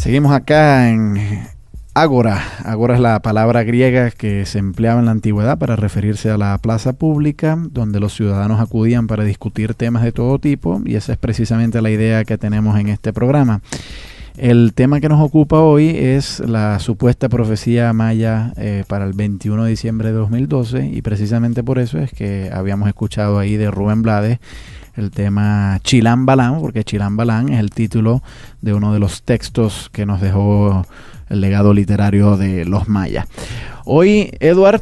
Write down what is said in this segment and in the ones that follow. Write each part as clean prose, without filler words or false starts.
Seguimos acá en Ágora. Ágora es la palabra griega que se empleaba en la antigüedad para referirse a la plaza pública, donde los ciudadanos acudían para discutir temas de todo tipo, y esa es precisamente la idea que tenemos en este programa. El tema que nos ocupa hoy es la supuesta profecía maya para el 21 de diciembre de 2012, y precisamente por eso es que habíamos escuchado ahí de Rubén Blades el tema Chilam Balam, porque Chilam Balam es el título de uno de los textos que nos dejó el legado literario de los mayas. Hoy, Edward,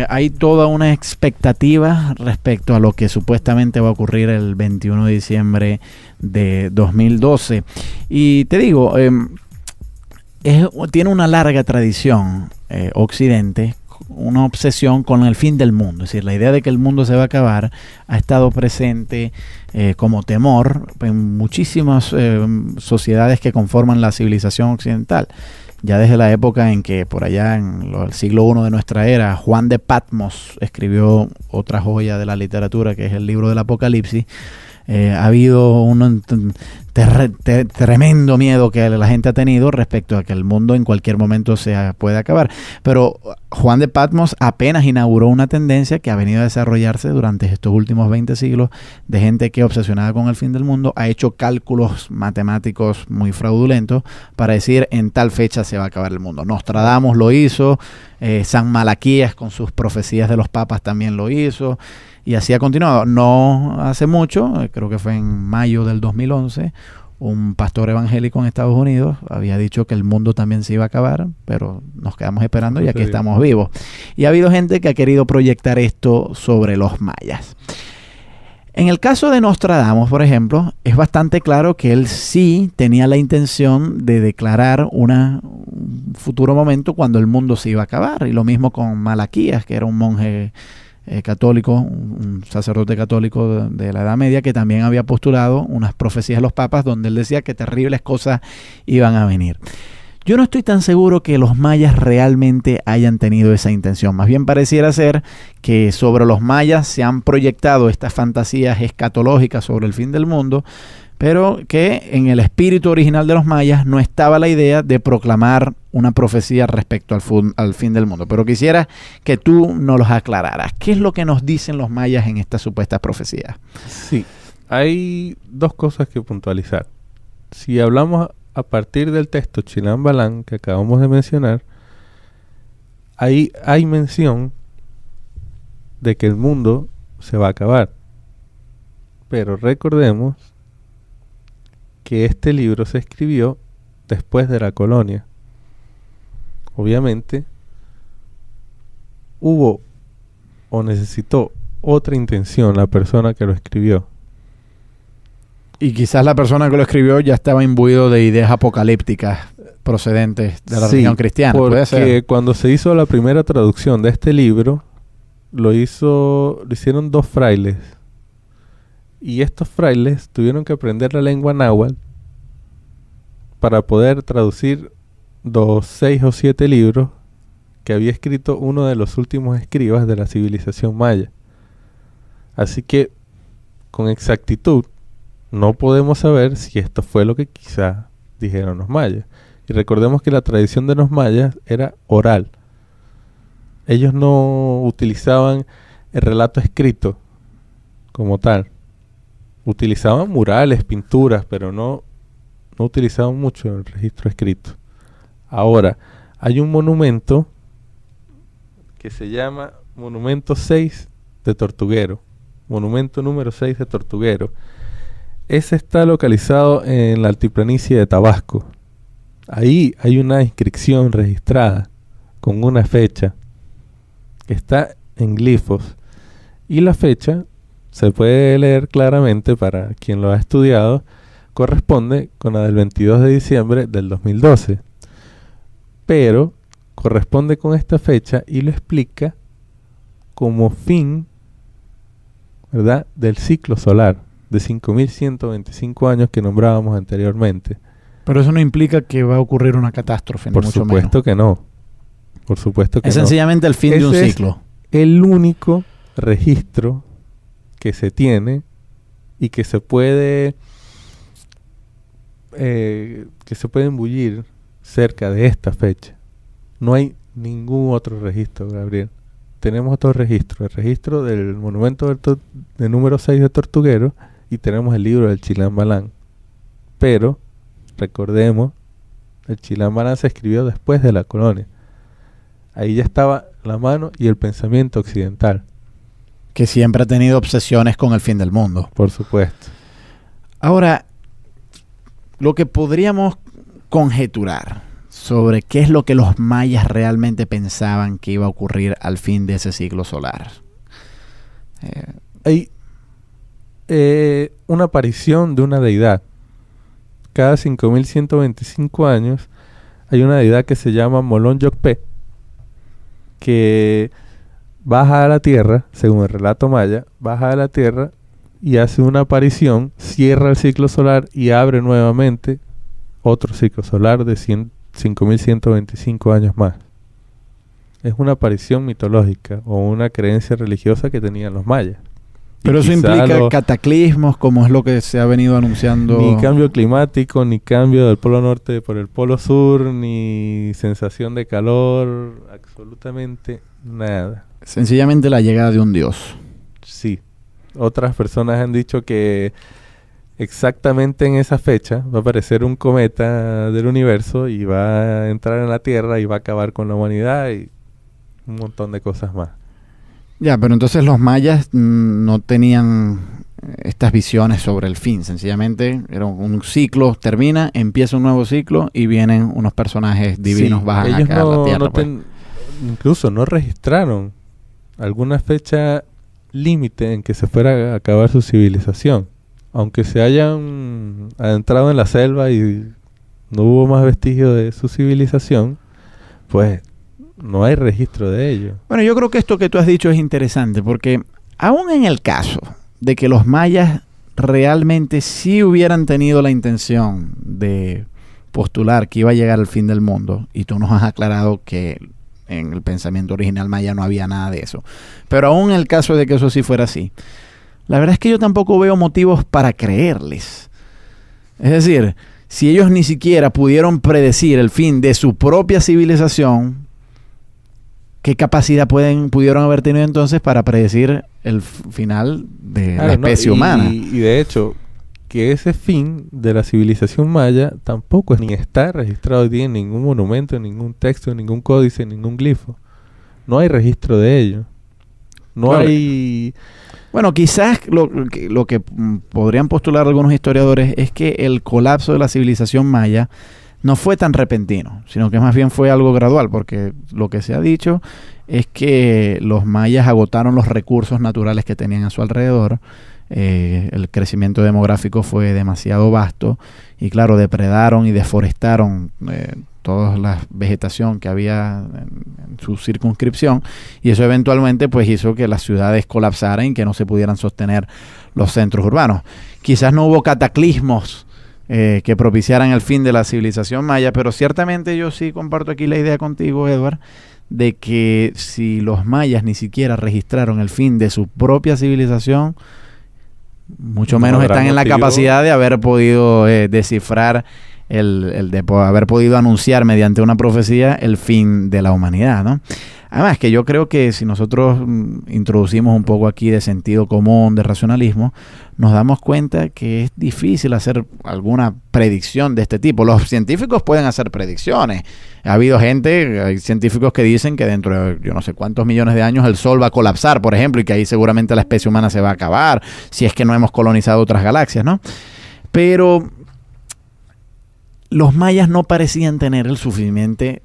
hay toda una expectativa respecto a lo que supuestamente va a ocurrir el 21 de diciembre de 2012. Y te digo, tiene una larga tradición Occidente, una obsesión con el fin del mundo. Es decir, la idea de que el mundo se va a acabar ha estado presente como temor en muchísimas sociedades que conforman la civilización occidental. Ya desde la época en que por allá en el siglo I de nuestra era, Juan de Patmos escribió otra joya de la literatura, que es el libro del Apocalipsis, ha habido un tremendo miedo que la gente ha tenido respecto a que el mundo en cualquier momento se puede acabar. Pero Juan de Patmos apenas inauguró una tendencia que ha venido a desarrollarse durante estos últimos 20 siglos de gente que, obsesionada con el fin del mundo, ha hecho cálculos matemáticos muy fraudulentos para decir en tal fecha se va a acabar el mundo. Nostradamus lo hizo, San Malaquías con sus profecías de los papas también lo hizo, y así ha continuado. No hace mucho, creo que fue en mayo del 2011, un pastor evangélico en Estados Unidos había dicho que el mundo también se iba a acabar, pero nos quedamos esperando y aquí estamos vivos. Y ha habido gente que ha querido proyectar esto sobre los mayas. En el caso de Nostradamus, por ejemplo, es bastante claro que él sí tenía la intención de declarar un futuro momento cuando el mundo se iba a acabar. Y lo mismo con Malaquías, que era un monje católico, un sacerdote católico de la Edad Media, que también había postulado unas profecías de los papas donde él decía que terribles cosas iban a venir. Yo no estoy tan seguro que los mayas realmente hayan tenido esa intención. Más bien pareciera ser que sobre los mayas se han proyectado estas fantasías escatológicas sobre el fin del mundo, pero que en el espíritu original de los mayas no estaba la idea de proclamar una profecía respecto al fin del mundo. Pero quisiera que tú nos los aclararas. ¿Qué es lo que nos dicen los mayas en estas supuestas profecías? Sí, hay dos cosas que puntualizar. Si hablamos a partir del texto Chilam Balam que acabamos de mencionar, ahí hay mención de que el mundo se va a acabar. Pero recordemos que este libro se escribió después de la colonia. Obviamente hubo o necesitó otra intención la persona que lo escribió. Y quizás la persona que lo escribió ya estaba imbuido de ideas apocalípticas procedentes de la religión cristiana. ¿Puede ser? Porque cuando se hizo la primera traducción de este libro, lo hicieron 2 frailes. Y estos frailes tuvieron que aprender la lengua náhuatl para poder traducir los 6 o 7 libros que había escrito uno de los últimos escribas de la civilización maya. Así que, con exactitud, no podemos saber si esto fue lo que quizá dijeron los mayas. Y recordemos que la tradición de los mayas era oral. Ellos no utilizaban el relato escrito como tal. Utilizaban murales, pinturas, pero no utilizaban mucho el registro escrito. Ahora, hay un monumento que se llama Monumento 6 de Tortuguero. Monumento número 6 de Tortuguero. Ese está localizado en la altiplanicie de Tabasco. Ahí hay una inscripción registrada con una fecha que está en glifos. Y la fecha se puede leer claramente para quien lo ha estudiado, corresponde con la del 22 de diciembre del 2012. Pero corresponde con esta fecha y lo explica como fin, ¿verdad?, del ciclo solar de 5.125 años que nombrábamos anteriormente. Pero eso no implica que va a ocurrir una catástrofe, ni Por mucho supuesto menos. que no. Por supuesto que es no. Sencillamente el fin de un ciclo. El único registro que se tiene y que se puede embullir cerca de esta fecha. No hay ningún otro registro, Gabriel. Tenemos otro registro, el registro del monumento del número 6 de Tortuguero, y tenemos el libro del Chilán Balán. Pero, recordemos, el Chilán Balán se escribió después de la colonia. Ahí ya estaba la mano y el pensamiento occidental. Que siempre ha tenido obsesiones con el fin del mundo. Por supuesto. Ahora, lo que podríamos conjeturar sobre qué es lo que los mayas realmente pensaban que iba a ocurrir al fin de ese siglo solar. Hay una aparición de una deidad. Cada 5125 años hay una deidad que se llama Molón Yocpé, que baja a la tierra, según el relato maya, baja a la tierra y hace una aparición, cierra el ciclo solar y abre nuevamente otro ciclo solar de 5125 años más. Es una aparición mitológica o una creencia religiosa que tenían los mayas. Pero eso implica cataclismos, como es lo que se ha venido anunciando. Ni cambio climático, ni cambio del polo norte por el polo sur, ni sensación de calor, absolutamente nada. Sencillamente la llegada de un dios. Sí. Otras personas han dicho que exactamente en esa fecha va a aparecer un cometa del universo y va a entrar en la Tierra y va a acabar con la humanidad y un montón de cosas más. Ya, pero entonces los mayas no tenían estas visiones sobre el fin. Sencillamente era un ciclo, termina, empieza un nuevo ciclo y vienen unos personajes divinos, sí, bajan ellos acá a la Tierra. Incluso no registraron alguna fecha límite en que se fuera a acabar su civilización. Aunque se hayan adentrado en la selva y no hubo más vestigio de su civilización, pues no hay registro de ello. Bueno, yo creo que esto que tú has dicho es interesante, porque aún en el caso de que los mayas realmente sí hubieran tenido la intención de postular que iba a llegar el fin del mundo, y tú nos has aclarado que en el pensamiento original maya no había nada de eso, pero aún en el caso de que eso sí fuera así, la verdad es que yo tampoco veo motivos para creerles. Es decir, si ellos ni siquiera pudieron predecir el fin de su propia civilización, ¿qué capacidad pudieron haber tenido entonces para predecir el final de la especie humana? Y de hecho, que ese fin de la civilización maya tampoco ni está registrado hoy día en ningún monumento, en ningún texto, en ningún códice, en ningún glifo. No hay registro de ello. No claro. hay... Bueno, quizás lo que podrían postular algunos historiadores es que el colapso de la civilización maya no fue tan repentino, sino que más bien fue algo gradual, porque lo que se ha dicho es que los mayas agotaron los recursos naturales que tenían a su alrededor. El crecimiento demográfico fue demasiado vasto y claro, depredaron y deforestaron toda la vegetación que había en su circunscripción, y eso eventualmente pues hizo que las ciudades colapsaran y que no se pudieran sostener los centros urbanos. Quizás no hubo cataclismos que propiciaran el fin de la civilización maya, pero ciertamente yo sí comparto aquí la idea contigo, Edward, de que si los mayas ni siquiera registraron el fin de su propia civilización, mucho menos están en la capacidad de haber podido descifrar de haber podido anunciar mediante una profecía el fin de la humanidad, ¿no? Además que yo creo que si nosotros introducimos un poco aquí de sentido común, de racionalismo, nos damos cuenta que es difícil hacer alguna predicción de este tipo. Los científicos pueden hacer predicciones. Ha habido hay científicos que dicen que dentro de yo no sé cuántos millones de años el Sol va a colapsar, por ejemplo, y que ahí seguramente la especie humana se va a acabar, si es que no hemos colonizado otras galaxias, ¿no? Pero los mayas no parecían tener el suficiente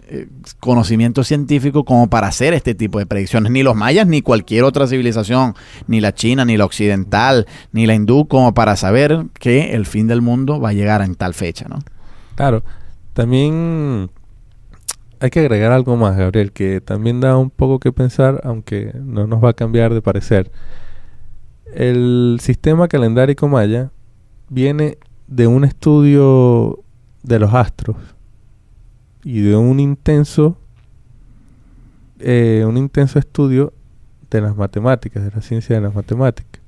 conocimiento científico como para hacer este tipo de predicciones. Ni los mayas, ni cualquier otra civilización, ni la china, ni la occidental, ni la hindú, como para saber que el fin del mundo va a llegar en tal fecha, ¿no? Claro. También hay que agregar algo más, Gabriel, que también da un poco que pensar, aunque no nos va a cambiar de parecer. El sistema calendárico maya viene de un estudio de los astros y de un intenso estudio de las matemáticas, de la ciencia de las matemáticas.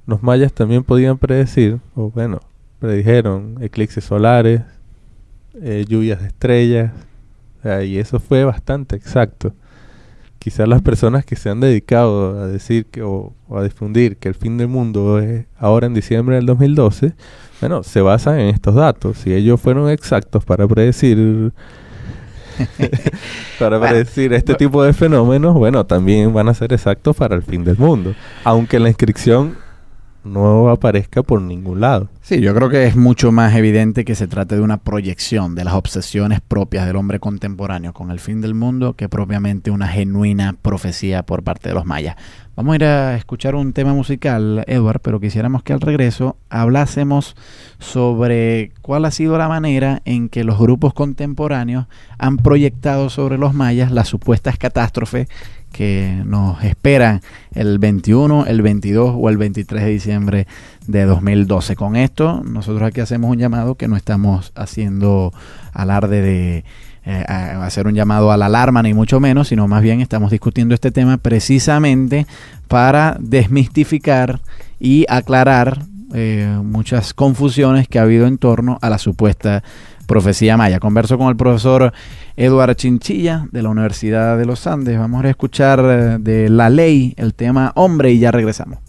Los mayas también podían predecir, o bueno, predijeron eclipses solares, lluvias de estrellas, y eso fue bastante exacto. Quizás las personas que se han dedicado a decir o a difundir que el fin del mundo es ahora en diciembre del 2012, bueno, se basan en estos datos. Si ellos fueron exactos para predecir predecir este tipo de fenómenos, bueno, también van a ser exactos para el fin del mundo, aunque la inscripción no aparezca por ningún lado. Sí, yo creo que es mucho más evidente que se trate de una proyección de las obsesiones propias del hombre contemporáneo con el fin del mundo que propiamente una genuina profecía por parte de los mayas. Vamos a ir a escuchar un tema musical, Edward, pero quisiéramos que al regreso hablásemos sobre cuál ha sido la manera en que los grupos contemporáneos han proyectado sobre los mayas las supuestas catástrofes que nos esperan el 21, el 22 o el 23 de diciembre de 2012. Con esto, nosotros aquí hacemos un llamado que no estamos haciendo alarde de hacer un llamado a la alarma, ni mucho menos, sino más bien estamos discutiendo este tema precisamente para desmistificar y aclarar muchas confusiones que ha habido en torno a la supuesta profecía maya. Converso con el profesor Eduard Chinchilla de la Universidad de los Andes. Vamos a escuchar de La Ley el tema Hombre y ya regresamos.